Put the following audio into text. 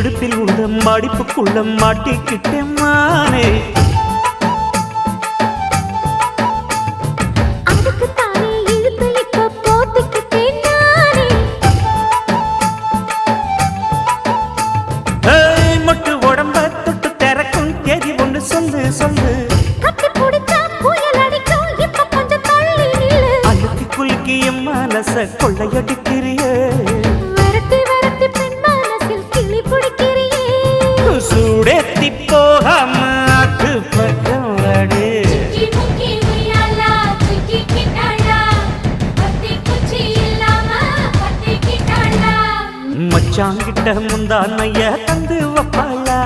இடுப்பில் உள்ள மடிப்புக்குள்ள மாட்டிக்கிட்டேன் மானே. மொட்டு உடம்ப தொட்டு திறக்கும் தேதி ஒன்று சொல்லு சொல்லு. அழுத்தி குலுக்கி என் மனச கொள்ளையடிக்கிறியே. சூடேத்தி போகாம ஆட்டு பக்கம் வாடு. மச்சாங்கிட்ட முந்தானைய தந்து வப்பாளா.